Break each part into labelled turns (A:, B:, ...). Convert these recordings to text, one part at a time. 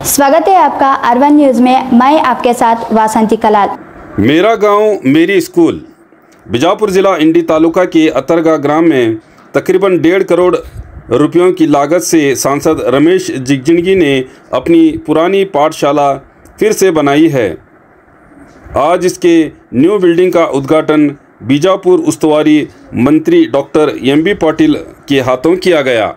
A: स्वागत है आपका अर्बन न्यूज़ में। मैं आपके साथ वासंती कलाल।
B: मेरा गांव मेरी स्कूल। बीजापुर जिला इंडी तालुका के अतरगा ग्राम में तकरीबन 1.5 करोड़ रुपयों की लागत से सांसद रमेश जिगजिणगी ने अपनी पुरानी पाठशाला फिर से बनाई है। आज इसके न्यू बिल्डिंग का उद्घाटन बीजापुर उस्तुवारी मंत्री डॉक्टर एम.बी. पाटिल के हाथों किया गया।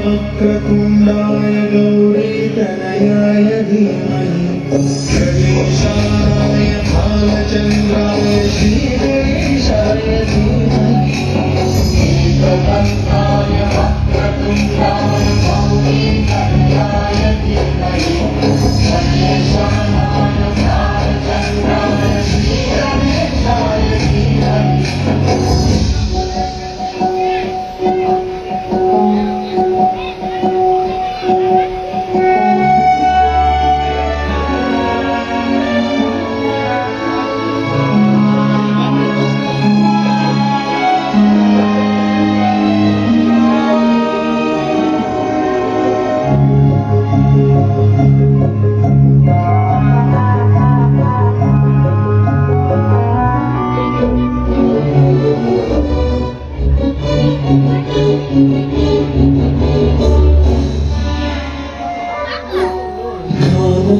C: वक्रतुण्डाय गौरीतनयाय धीमहि गणेशाय भालचन्द्राय श्रीगणेशाय धीमहि एकदन्ताय वक्रतुण्डाय गौरीतनयाय धीमहि गणेशाय भालचन्द्राय श्रीगणेशाय धीमहि।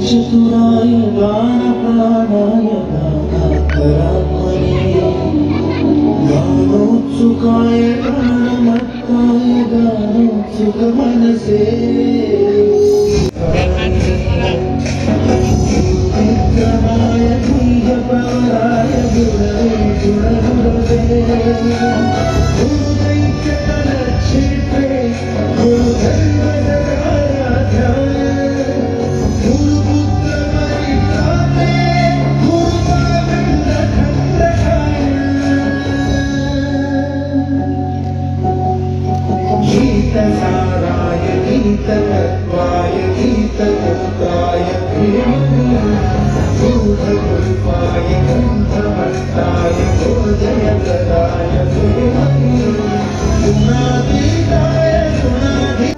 C: चतुराय गानप्राणाय गानान्तरात्मने गानोत्सुकाय प्राणमत्ताय गानोत्सुकमनसे विग्रहाय बीजपाराय गुणवे गुणगुरवे गुरुदैक्यतलक्षेत्रे गुरुधर्मजगाराध्याय गीतसाराय गीततत्त्वाय गीतमुक्ताय गूढकल्पाय गन्धमट्टाय गोजयकराय गुणातीताय गुणाधि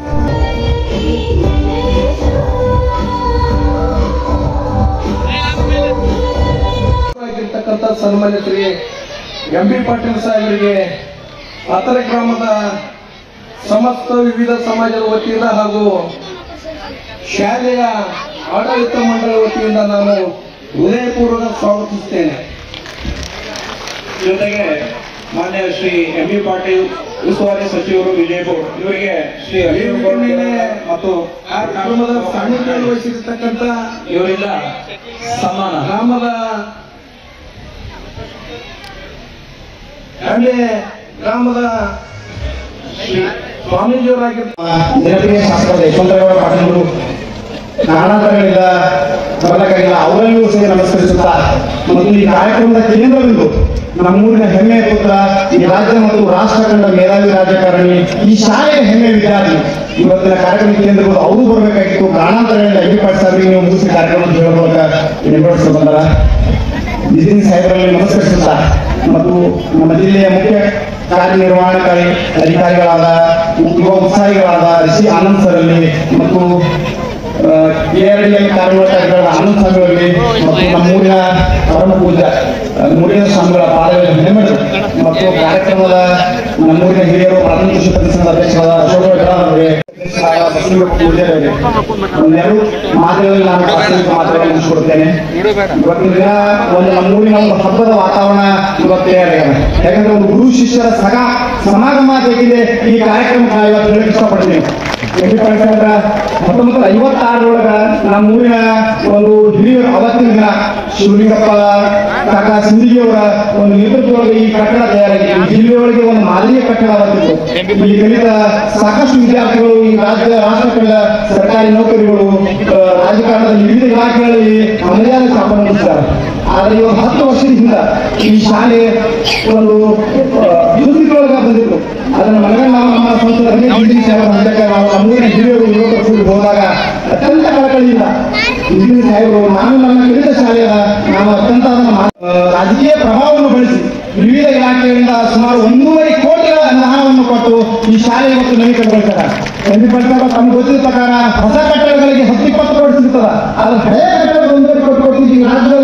D: ಸನ್ಮಾನ್ಯ ಶ್ರೀ ಎಂ ಬಿ ಪಾಟೀಲ್ ಸಾಹೇಬರಿಗೆ ಅತರ ಗ್ರಾಮದ ಸಮಸ್ತ ವಿವಿಧ ಸಮಾಜದ ವತಿಯಿಂದ ಹಾಗೂ ಶಾಲೆಯ ಆಡಳಿತ ಮಂಡಳಿ ವತಿಯಿಂದ ನಾನು ಹೃದಯಪೂರ್ವಕ ಸ್ವಾಗತಿಸುತ್ತೇನೆ.
E: ಜೊತೆಗೆ ಮಾನ್ಯ ಶ್ರೀ ಎಂ ಬಿ ಪಾಟೀಲ್ ಉಸ್ತುವಾರಿ ಸಚಿವರು ವಿಜಯಪುರ ಇವರಿಗೆ ಶ್ರೀ
D: ಮೇಲೆ
E: ಮತ್ತು
D: ಕಾರ್ಯಕ್ರಮದ ಸಾನ್ನಿಧ್ಯವನ್ನು ವಹಿಸಿರ್ತಕ್ಕಂಥ
E: ಇವರಿಂದ ಸನ್ಮಾನ
D: ಗ್ರಾಮದ ಗ್ರಾಮದ ಸ್ವಾಮೀಜಿಯವರಾಗಿರ್ತಾರೆ
F: ಜನಪ್ರಿಯ ಶಾಸಕರಾದ ಯಶವಂತರಾವ್ ಪಾಟೀಲರು ಕಾರಣಾಂತರಗಳಿಂದ ಬರಲಿಕ್ಕಾಗಿಲ್ಲ, ಅವರಲ್ಲೂ ಸೇರಿ ನಮಸ್ಕರಿಸುತ್ತಾ ಮತ್ತು ಈ ಕಾರ್ಯಕ್ರಮದ ಕೇಂದ್ರಬಿಂದು ನಮ್ಮೂರಿನ ಹೆಮ್ಮೆಯ ಪುತ್ರ, ಈ ರಾಜ್ಯ ಮತ್ತು ರಾಷ್ಟ್ರ ಕಂಡ ಮೇಧಾವಿ ರಾಜಕಾರಣಿ, ಈ ಶಾಲೆಯ ಹೆಮ್ಮೆಯ ವಿದ್ಯಾರ್ಥಿ, ಇವತ್ತಿನ ಕಾರ್ಯಕ್ರಮ ಕೇಂದ್ರಗಳು ಅವರು ಬರಬೇಕಾಗಿತ್ತು. ಕಾರಣಾಂತರಗಳಿಂದ ಎಂ ಬಿ ಪಾಟೀಲ್ ಸಾಹೇಬರಿಗೆ ನೀವು ಮುಗಿಸಿ ಕಾರ್ಯಕ್ರಮ ಹೇಳುವ ಮೂಲಕ ನಿರ್ವಹಿಸಿಕೊಂಡು ಬಂದಾರ. ಡಿಸಿನ್ ಸಾಹೇಬರಲ್ಲಿ ನಮಸ್ಕರಿಸುತ್ತಾ ಮತ್ತು ನಮ್ಮ ಜಿಲ್ಲೆಯ ಮುಖ್ಯ ಕಾರ್ಯನಿರ್ವಹಣಾಕಾರಿ ಅಧಿಕಾರಿಗಳಾದ ಯುವ ಉತ್ಸಾಹಿಗಳಾದ ರಿಷಿ ಆನಂದ್ ಸರಲ್ಲಿ ಮತ್ತು KRDL ಕಾರ್ಯನಿರ್ವಾಹಕರಾದ ಆನಂದ್ ಸ್ವಾಮಿಗಳಲ್ಲಿ ಮತ್ತು ನಮ್ಮೂರಿನ ಪರಮ ಪೂಜ ಮುರಿಯ ಸ್ವಾಮಿಗಳ ಪಾದಗಳ ನೆಮ್ಮದಿ ಮತ್ತು ಕಾರ್ಯಕ್ರಮದ ನಮ್ಮೂರಿನ ಹಿರಿಯರು ಪ್ರಾಥಮಿಕ ಕೃಷಿ ಪ್ರತಿಷ್ಠಾನದ ಅಧ್ಯಕ್ಷರಾದ ಅಶೋಕ ಪೂಜಾರಿ ಒಂದೆರಡು ಮಾತುಗಳಲ್ಲಿ ನಾನು ಪ್ರಾಥಮಿಕ ಮಾತುಗಳನ್ನು ಮುಗಿಸ್ಕೊಡ್ತೇನೆ. ಇವತ್ತಿನ ದಿನ ಒಂದು ನಮ್ಮೂರಿನ ಒಂದು ಹಬ್ಬದ ವಾತಾವರಣ ಇವತ್ತು ತಯಾರಾಗಿದೆ. ಯಾಕಂದ್ರೆ ಒಂದು ಗುರು ಶಿಷ್ಯರ ಸಮಾಗಮ ಬೇಕಿದೆ ಈ ಕಾರ್ಯಕ್ರಮಕ್ಕೆ ಇವತ್ತು ಹೇಳಕ್ಕೆ ಇಷ್ಟಪಡ್ತೀನಿ. 1956 ನಮ್ಮೂರಿನ ಒಂದು ಹಿರಿಯರು ಅವತ್ತಿನ ದಿನ ಶಿವಲಿಂಗಪ್ಪ ಕಾಕ ಸಿಂದಗಿಯವರ ಒಂದು ನೇತೃತ್ವದೊಳಗೆ ಈ ಕಟ್ಟಡ ತಯಾರಾಗಿದೆ. ಈ ಜಿಲ್ಲೆಯೊಳಗೆ ಒಂದು ಮಾದರಿಯ ಕಟ್ಟಡ ಅವತ್ತಿತ್ತು. ಇಲ್ಲಿ ಕಲಿತ ಸಾಕಷ್ಟು ವಿದ್ಯಾರ್ಥಿಗಳು ಈ ರಾಷ್ಟ್ರ ಕಂಡ ಸರ್ಕಾರಿ ನೌಕರಿಗಳು ರಾಜಕಾರಣದ ವಿವಿಧ ಇಲಾಖೆಗಳಲ್ಲಿ ಅನುದಾನ ಸ್ಥಾಪನೆ. ಆದರೆ ಇವಾಗ 10 ವರ್ಷದಿಂದ ಈ ಶಾಲೆ ಒಂದು ದುಸ್ಥಿತಿಯೊಳಗೆ ಬಂದಿತ್ತು. ಅದನ್ನು ಮನಗಂಡು ನಾವು ನಮ್ಮ ಸಂಸದ ನಾವು ನಮ್ಮೂರಿನ ಹಿರಿಯರು ಯುವಕರು ಹೋದಾಗ ಅತ್ಯಂತ ಕಳಕಳಿಯಿಂದ ಇಂಜಿನಿಯರ್ ಸಾಹೇಬರು ನಾನು ನನ್ನ ಕಲಿತ ಶಾಲೆಯ ನಾವು ಅತ್ಯಂತ ರಾಜಕೀಯ ಪ್ರಭಾವವನ್ನು ಬಳಸಿ ವಿವಿಧ ಇಲಾಖೆಗಳಿಂದ ಸುಮಾರು 100 ಕೋಟಿಗಳ ಹಣವನ್ನು ಕೊಟ್ಟು ಈ ಶಾಲೆ ಇವತ್ತು ನವೀಕರಣಗೊಳಿಸ್ತಾರೆ. ತಮ್ಗೆ ಗೊತ್ತಿದ್ದ ಪ್ರಕಾರ ಹೊಸ ಕಟ್ಟಡಗಳಿಗೆ 10-20 ಕೋಟಿ ಸಿಗ್ತದ, ಆದ್ರೆ ಹಳೆಯ ಕಟ್ಟಡ 1 ಕೋಟಿ ಕೊಡ್ತಿದ್ದೀವಿ. ರಾಜ್ಯದಲ್ಲಿ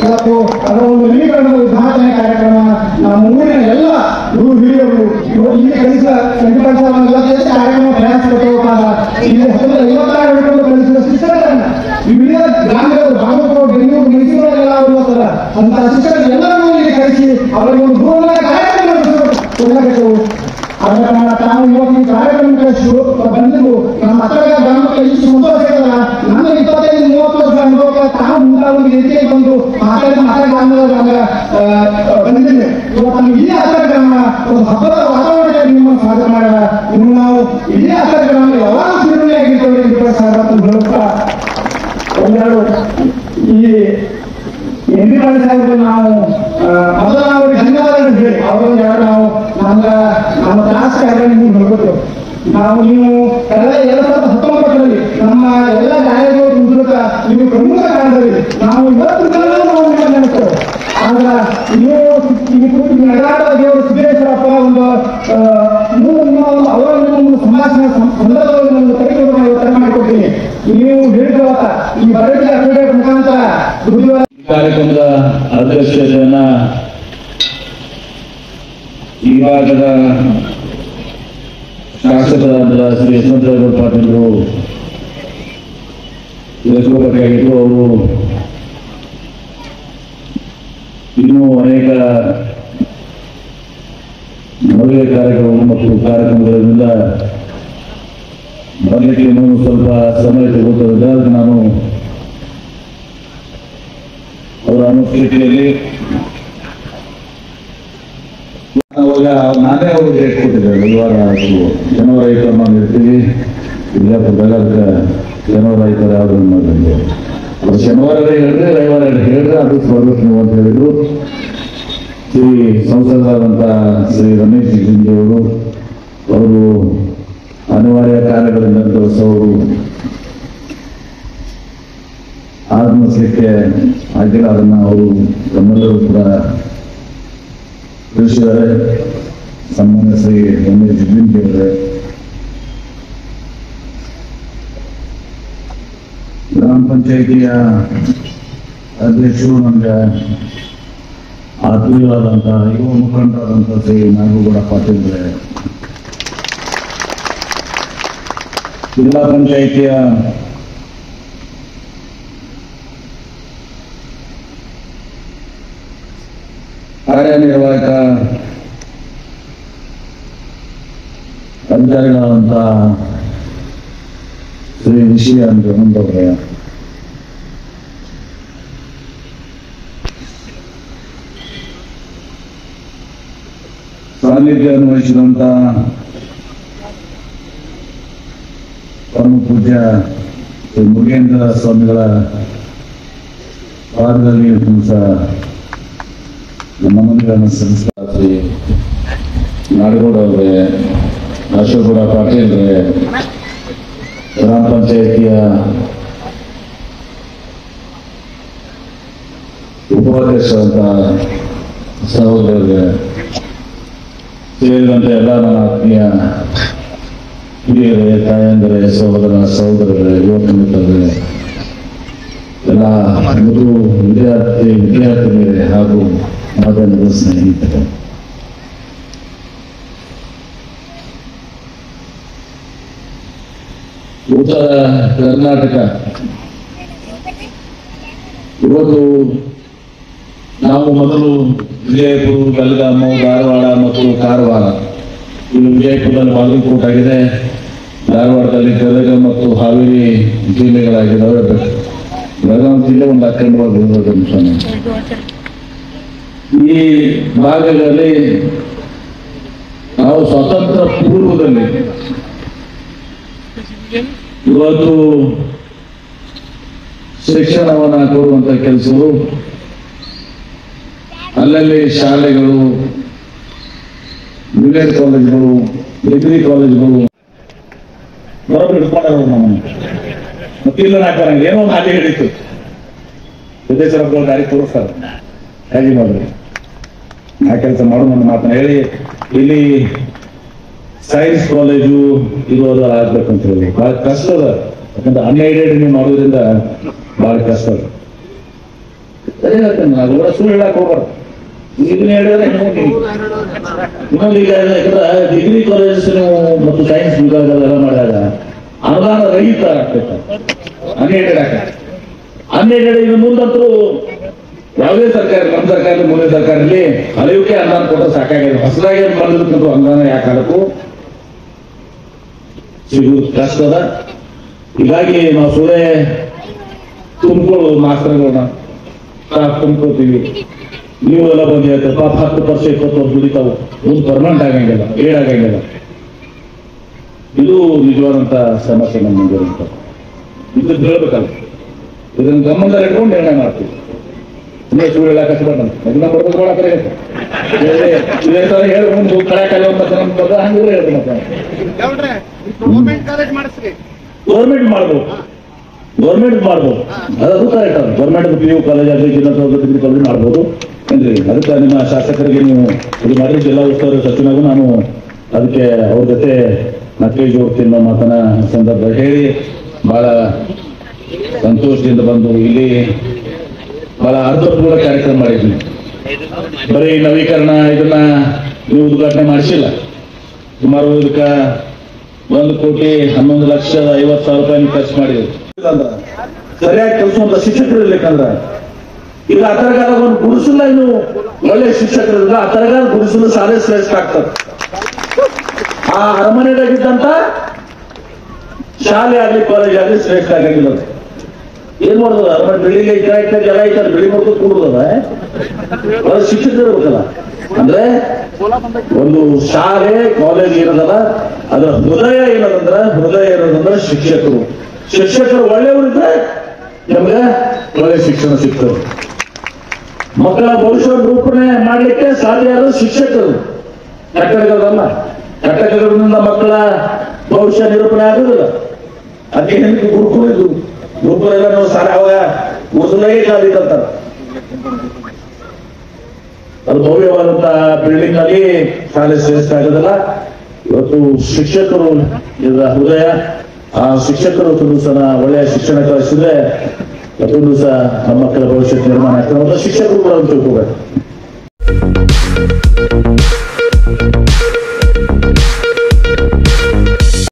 F: ಇವತ್ತು ಅದರ ಒಂದು ನವೀಕರಣದ ಉದ್ಘಾಟನೆ ಕಾರ್ಯಕ್ರಮ ನಮ್ಮ ಊರಿನ ಎಲ್ಲ ಗುರು ಹಿರಿಯರು ಇಲ್ಲಿ ಕಲಿಸಿದ ಎಷ್ಟು ಕಾರ್ಯಕ್ರಮ ಪ್ರಯಾಸ ಕೊಟ್ಟುವಾಗ ಇಲ್ಲಿ 1956 ಹಿಡಿಕೊಂಡು ಕಲಿಸಿದ ಶಿಕ್ಷಕರನ್ನ ವಿವಿಧ ಗ್ರಾಮಗಳು ಬಾಗಲಕೋಟೆ, ಬೆಂಗಳೂರು, ಮೈಸೂರಲ್ಲೆಲ್ಲ ಅವರು ಓದ್ತಾರ ಅಂತ ಶಿಕ್ಷಕರೆಲ್ಲರನ್ನೂ ಇಲ್ಲಿ ಕಲಿಸಿ ಅವರಿಗೆ ಒಂದು ಗುರುಗಳ ಕಾರ್ಯಕ್ರಮ ಕೊಡಬೇಕು. ಅದರ ಕಾರಣ ತಾವು ಇವತ್ತು ಈ ಕಾರ್ಯಕ್ರಮಕ್ಕೆ ಬಂದಿದ್ದು ನಮ್ಮ ಹತ್ತಿರ ಗ್ರಾಮಕ್ಕೆ ಇಷ್ಟು ಸಂತೋಷ ಇದ್ದಲ್ಲ. ನನ್ನ 25-30 ವರ್ಷ ಅನುಭವಕ್ಕೆ ತಾವು ಮುಂದಾಗಿ ರೀತಿಯಾಗಿ ಬಂದು ಮಾತಾಡ ಗ್ರಾಮದ ಬಂದಿದ್ದೇನೆ. ಇವತ್ತು ನಮ್ಗೆ ಇದೇ ಹತ್ತಿರ ಗ್ರಾಮ ಒಂದು ಹಬ್ಬದ ವಾತಾವರಣದಲ್ಲಿ ನಿಮ್ಮನ್ನು ಸ್ವಾಗತ ಮಾಡ್ಯಾರ. ಇನ್ನು ನಾವು ಇದೇ ಹತ್ತಿರ ಗ್ರಾಮ ಯಾವಾಗ ಸುರುಳಿಯಾಗಿರ್ತೇವೆ ಹೇಳುತ್ತಾ ಒಂದೆರಡು ಈ ಎಂ ಬಿ ಪಾಟೀಲ್ ಸಾಹೇಬರು ನಾವು ಮೊದಲ ಅವರಿಗೆ ಧನ್ಯವಾದಗಳು ಹೇಳಿ ಅವರೊಂದು ಎರಡು ನಾವು ನಮ್ಮ ಕ್ಲಾಸ್ ಕಾರ್ಯ ನಿಮ್ಗೆ ಹೇಳ್ಕೊತೇವೆ. ನಾವು ನೀವು ಕಳೆದ 2019ರಲ್ಲಿ ನಮ್ಮ ಎಲ್ಲ ಕಾರ್ಯಗಳು ಮೂಲಕ ನೀವು ಪ್ರಮುಖ ಕಾರಣದಲ್ಲಿ ನಾವು ಇವತ್ತು ನೆನೆಸ್ತೇವೆ. ಆದ್ರೆ ನೀವು ನಗರಾಟದ ದೇವರು ಸಿದ್ದೇಶ್ವರಪ್ಪ ಒಂದು ಅವರ ಒಂದು ಸಂಭಾಷಣೆ ಸಂದರ್ಭದಲ್ಲಿ ಒಂದು ಕೈಗೊಳ್ಳುವ ಒತ್ತಡ ಮಾಡಿಕೊಡ್ತೀನಿ. ನೀವು ಹೇಳಿದ ಈ ಬರಟಿಗೆ ಅಫಿಡೇಟ್ ಮುಖಾಂತರ
G: ಕಾರ್ಯಕ್ರಮದ ಅಧ್ಯಕ್ಷತೆಯನ್ನ ಈ ಭಾಗದ ಶಾಸಕರಾದ ಶ್ರೀ ಯಶವಂತರಾವ್ ಪಾಟೀಲರು ವಹಿಸಬೇಕಾಗಿತ್ತು. ಅವರು ಇನ್ನೂ ಅನೇಕ ಮದುವೆ ಕಾರ್ಯಕ್ರಮ ಮತ್ತು ಕಾರ್ಯಕ್ರಮಗಳಿಂದ ಬರಲಿಕ್ಕೆ ಇನ್ನೂ ಸ್ವಲ್ಪ ಸಮಯ ತೆಗೆದುಕೊಳ್ಳುತ್ತದೆ. ಅದಕ್ಕೆ ನಾನು ಅವರ ಅನುಪಸ್ಥಿತಿಯಲ್ಲಿ ನಾನೇ ಅವ್ರಿಗೆ ಡೇಟ್ ಕೊಟ್ಟಿದ್ದೆ. ರವಿವಾರ ಜನವರಿ 5 ನಾವು ಇರ್ತೀವಿ ವಿಜಯಪುರದಾಗ. ಅದಕ್ಕೆ ಜನವರಿ 5 ಯಾವ್ದು ಮಾಡಿದ್ರು ಅವ್ರು ಶನಿವಾರ ಹೇಳಿದ್ರೆ ರವಿವಾರ ಹೇಳಿದ್ರೆ ಅದು ಸ್ವಾಗತ ನೀವು ಅಂತ ಹೇಳಿದ್ರು. ಶ್ರೀ ಸಂಸದರಾದಂಥ ಶ್ರೀ ರಮೇಶ್ ಜಿಗಜಿಣಗಿ ಅವರು ಅನಿವಾರ್ಯ ಕಾರ್ಯಗಳಿಂದ ಅವರು ಆಗಮಿಸಲಿಕ್ಕೆ ಆಗಿಲ್ಲ. ಅದನ್ನು ಅವರು ನಮ್ಮೆಲ್ಲರೂ ಕೂಡ ತಿಳಿಸಿದ್ದಾರೆ. ಸನ್ಮಾನ್ಯ ಶ್ರೀ ರಮೇಶ್ ಜಿಗಜಿಣಗಿ ಅವರೇ, ಗ್ರಾಮ ಪಂಚಾಯತ್ ಪಂಚಾಯಿತಿಯ ಅಧ್ಯಕ್ಷರು ನನಗೆ ಆತ್ಮೀಯರಾದಂಥ ಯುವ ಮುಖಂಡರಾದಂಥ ಶ್ರೀ ನಾಗೇಗೌಡ ಪಾಟೀಲ್ರೆ, ಜಿಲ್ಲಾ ಪಂಚಾಯಿತಿಯ ಕಾರ್ಯನಿರ್ವಾಹಕ ಅಧಿಕಾರಿಗಳಾದಂಥ ಶ್ರೀ ರಿಷಿ ಅಂತವರೇ, ಸಾನ್ನಿಧ್ಯವನ್ನು ವಹಿಸಿದಂಥ ಪರಮ ಪೂಜ್ಯ ಶ್ರೀ ಮುರುಗೇಂದ್ರ ಸ್ವಾಮಿಗಳ ಪಾದದಲ್ಲಿ ಸಹ ನಮನಗಳನ್ನು ಸಲ್ಲಿಸ್ತಾ ಶ್ರೀ ನಾಡಗೌಡ ಅವರೇ, ಅಶೋಕಗೌಡ ಪಾಟೀಲ್ರೆ, ಗ್ರಾಮ ಪಂಚಾಯಿತಿಯ ಉಪಾಧ್ಯಕ್ಷರಾದಂಥ ಸಹೋದರರೇ, ಸೇರಿದಂತೆ ಎಲ್ಲ ನನ್ನ ಆತ್ಮೀಯ ಹಿರಿಯರೇ, ತಾಯಂದಿರೇ, ಸಹೋದರರೇ, ಯುವಕ ಮಿತ್ರರೇ, ಎಲ್ಲ ಮಧು ವಿದ್ಯಾರ್ಥಿನಿಯರೇ ಹಾಗೂ ಮಾಧ್ಯಮದ ಸ್ನೇಹಿತರೆ, ಉತ್ತರ ಕರ್ನಾಟಕ ಇವತ್ತು ನಾವು ಮೊದಲು ವಿಜಯಪುರ, ಬೆಳಗಾವಿ, ಧಾರವಾಡ ಮತ್ತು ಕಾರವಾರ, ಇದು ವಿಜಯಪುರದಲ್ಲಿ ಬಾಗಲಕೋಟೆ ಆಗಿದೆ, ಧಾರವಾಡದಲ್ಲಿ ಗದಗ ಮತ್ತು ಹಾವೇರಿ ಜಿಲ್ಲೆಗಳಾಗಿದ್ದಾವೆ. ಬೆಳಗಾವಿ ಜಿಲ್ಲೆ ಒಂದು ಅಖಂಡವಾಗಿ ಈ ಭಾಗಗಳಲ್ಲಿ ನಾವು ಸ್ವಾತಂತ್ರ್ಯ ಪೂರ್ವದಲ್ಲಿ ಇವತ್ತು ಶಿಕ್ಷಣವನ್ನು ಕೊಡುವಂತ ಕೆಲಸಗಳು, ಅಲ್ಲಲ್ಲಿ ಶಾಲೆಗಳು, ಜೂನಿಯರ್ ಕಾಲೇಜ್ಗಳು, ಡಿಗ್ರಿ ಕಾಲೇಜ್ಗಳು ಬರೋಬ್ರು ಹಿಡ್ಕೊಂಡಾರ ನಮ್ಮನ್ನು. ಮತ್ತೆ ಇಲ್ಲ ಹಾಕ್ತಾರೆ, ಏನೋ ಒಂದು ಹಾಗೆ ಹಿಡಿತು ಸಿದ್ದೇಶ್ವರ ಗಾಡಿ ತೋರಿಸ್ತಾರೆ, ಹೇಗೆ ಮಾಡ್ರಿ ಆ ಕೆಲಸ ಮಾಡೋದು ನನ್ನ ಮಾತನ್ನ ಹೇಳಿ, ಇಲ್ಲಿ ಸೈನ್ಸ್ ಕಾಲೇಜು ಇರೋದು ಆಗ್ಬೇಕಂತ ಹೇಳಿ ಬಹಳ ಕಷ್ಟ ಅದ. ಯಾಕಂದ್ರೆ ಅನ್ಎಡೆಡ್ ನೀವು ಮಾಡೋದ್ರಿಂದ ಬಹಳ ಕಷ್ಟ ಅದ. ಸರಿ ಹೇಳ್ತೇನೆ ನಾನು, ಕೂಡ ಸುಳ್ಳು ಹೇಳಕ್ ಹೋಗ್ಬಾರ್ದು. ಇದನ್ನ ಹೇಳಿದ್ರೆ ಇನ್ನೊಂದು ಈಗ ಡಿಗ್ರಿ ಕಾಲೇಜಸ್ ನೀವು ಮತ್ತು ಸೈನ್ಸ್ ವಿಭಾಗ ಎಲ್ಲ ಮಾಡಿದಾಗ ಅನುದಾನ ರಹಿತ ಆಗ್ತೈತೆ, ಅನ್ಎಡೆಡ್ ಆಗ್ತದೆ. ಅನ್ಎಡೆಡ್ ಇನ್ನು ಮುಂದಂತರೂ ಯಾವುದೇ ಸರ್ಕಾರ, ನಮ್ಮ ಸರ್ಕಾರ ಮುಂದಿನ ಸರ್ಕಾರದಲ್ಲಿ ಹಳೆಯುಕ್ಕೆ ಅನುದಾನ ಕೊಟ್ಟರೆ ಸಾಕಾಗಿದೆ. ಹೊಸದಾಗಿ ಮಾಡಿದ್ರಂತೂ ಅನುದಾನ ಯಾಕೆ ಹಾಕಬೇಕು, ಸಿಗುವುದು ಕಷ್ಟ ಅದ. ಹೀಗಾಗಿ ನಾವು ಸುಳ್ಳೆ ತುಂಬಿಕೊಳ್ಳೋ ಮಾಸ್ತರ್ಗಳನ್ನ ತುಂಬ್ಕೋತೀವಿ. ನೀವು ಎಲ್ಲ ಬಂದು ಹೇಳ್ತಾರೆ ಪಾಪ 10% 20 ವರ್ಷ ದುಡಿತಾವು, ಮುಂದೆ ಪರ್ಮನೆಂಟ್ ಆಗಂಗಿಲ್ಲ, ಏಡಾಗಂಗಿಲ್ಲ. ಇದು ನಿಜವಾದಂತ ಸಮಸ್ಯೆ ನಮ್ಮ ಮುಂದೆ ಇರುವಂತ. ಇದನ್ನ ಹೇಳ್ಬೇಕಲ್ಲ, ಇದನ್ನ ಗಮನದಲ್ಲಿ ಇಟ್ಕೊಂಡು ನಿರ್ಣಯ ಮಾಡ್ತೀವಿ. ಸುಮ್ಮನೆ ಸುಳ್ಳು ಹೇಳಕ್ ಹಚ್ಬೇಡ, ಅದನ್ನ ಬರ್ಬೇಕು ಹೇಳಿ ಮುಂದೆ ಕಳೆಕಾಲ ಹಂಗಿದ್ರೆ ಹೇಳ್ರಿ. ಮತ್ತೆ ಗೌರ್ಮೆಂಟ್ ಮಾಡ್ಬೋದು, ಅದು ಕರೆಕ್ಟ್ ಅದ. ಗೌರ್ಮೆಂಟ್ PU ಕಾಲೇಜ್ ಆಗಲಿ, ಜಿಲ್ಲಾ ಡಿಗ್ರಿ ಕಾಲೇಜ್ ಮಾಡ್ಬೋದು ಏನ್ರಿ. ಅದಕ್ಕೆ ನಿಮ್ಮ ಶಾಸಕರಿಗೆ ನೀವು ಇದು ಮಾಡಿ, ಜಿಲ್ಲಾ ಉಸ್ತುವಾರಿ ಸಚಿವನಾಗೂ ನಾನು ಅದಕ್ಕೆ ಅವ್ರ ಜೊತೆ ನಕಲಿ ಜೋಡ್ತೀನಿ ಅನ್ನೋ ಮಾತನ್ನ ಸಂದರ್ಭ ಹೇಳಿ ಬಹಳ ಸಂತೋಷದಿಂದ ಬಂದು ಇಲ್ಲಿ ಬಹಳ ಅರ್ಥಪೂರ್ಣ ಕಾರ್ಯಕ್ರಮ ಮಾಡಿದ್ವಿ. ಬರೀ ನವೀಕರಣ ಇದನ್ನ ನೀವು ಉದ್ಘಾಟನೆ ಮಾಡಿಸಿಲ್ಲ, ಸುಮಾರು ಇದಕ್ಕೆ 1,11,50,000 ರೂಪಾಯಿ ಖರ್ಚು ಮಾಡಿದ್ರು. ಸರಿಯಾಗಿ ಕೆಲಸ ಶಿಕ್ಷಕರು ಇರ್ಲಿಕ್ಕಂದ್ರ ಈಗ ಅಥರ್ಗಾಲ ಒಂದು ಗುಡಿಸಲ, ಇನ್ನು ಒಳ್ಳೆ ಶಿಕ್ಷಕರಿಂದ ಅಥರ್ಗಾಲ ಗುಡಿಸಲು ಸಾಲೆ ಶ್ರೇಷ್ಠ ಆಗ್ತದೆ. ಆ ಅರಮನೆಯಾಗಿದ್ದಂತ ಶಾಲೆ ಆಗ್ಲಿ ಕಾಲೇಜ್ ಆಗ್ಲಿ ಶ್ರೇಷ್ಠ ಆಗಿಲ್ಲ. ಏನ್ ಮಾಡೋದು, ಅರಮನೆ ಬಿಲ್ಡಿಂಗ್ ಐತೆ, ಜನ ಐತಾರೆ, ಬಿಲ್ಡಿಂಗ್ ಮಾಡ್ಕೊಂಡು ಕೂಡುದದ. ಶಿಕ್ಷಕರು ಇರ್ಬೇಕಲ್ಲ. ಅಂದ್ರೆ ಒಂದು ಶಾಲೆ ಕಾಲೇಜ್ ಇರೋದಲ್ಲ, ಅದರ ಹೃದಯ ಇರೋದಂದ್ರೆ ಶಿಕ್ಷಕರು ಒಳ್ಳೆಯವರಿದ್ರೆ ನಮ್ಗೆ ಒಳ್ಳೆ ಶಿಕ್ಷಣ ಸಿಗ್ತದೆ. ಮಕ್ಕಳ ಭವಿಷ್ಯ ರೂಪಣೆ ಮಾಡ್ಲಿಕ್ಕೆ ಸಾಧ್ಯ ಆದ ಶಿಕ್ಷಕರು, ಕಟ್ಟಡಗಳಲ್ಲ. ಕಟ್ಟಡಗಳಿಂದ ಮಕ್ಕಳ ಭವಿಷ್ಯ ನಿರೂಪಣೆ ಆಗುದಿಲ್ಲ. ಅದಕ್ಕೆ ಹೆಂಗೆ ಗುರುಕುಲ ಎಲ್ಲ ನಾವು ಸಾಲ ಅವಾಗ ಗುರುಸಲಾಗೆ ಕಾಲಿದ್ದಂತಾರ. ಅದು ಭವ್ಯವಾದಂತಹ ಬಿಲ್ಡಿಂಗ್ ಅಲ್ಲಿ ಶಾಲೆ ಶ್ರೇಷ್ಠ ಆಗೋದಿಲ್ಲ. ಇವತ್ತು ಶಿಕ್ಷಕರು ಇದರ ಹೃದಯ, ಆ ಶಿಕ್ಷಕರು ಸಹ ಒಳ್ಳೆಯ ಶಿಕ್ಷಣ ಕಲಿಸಿದ್ರೆ ಮತ್ತೊಂದು ದಿವಸ ನಮ್ಮ ಮಕ್ಕಳ ಭವಿಷ್ಯದ ನಿರ್ಮಾಣ ಆಗ್ತದೆ ಅಂತ ಶಿಕ್ಷಕರು ಕೂಡ ಅಂತ ತಿಳ್ಕೋಬೇಕು.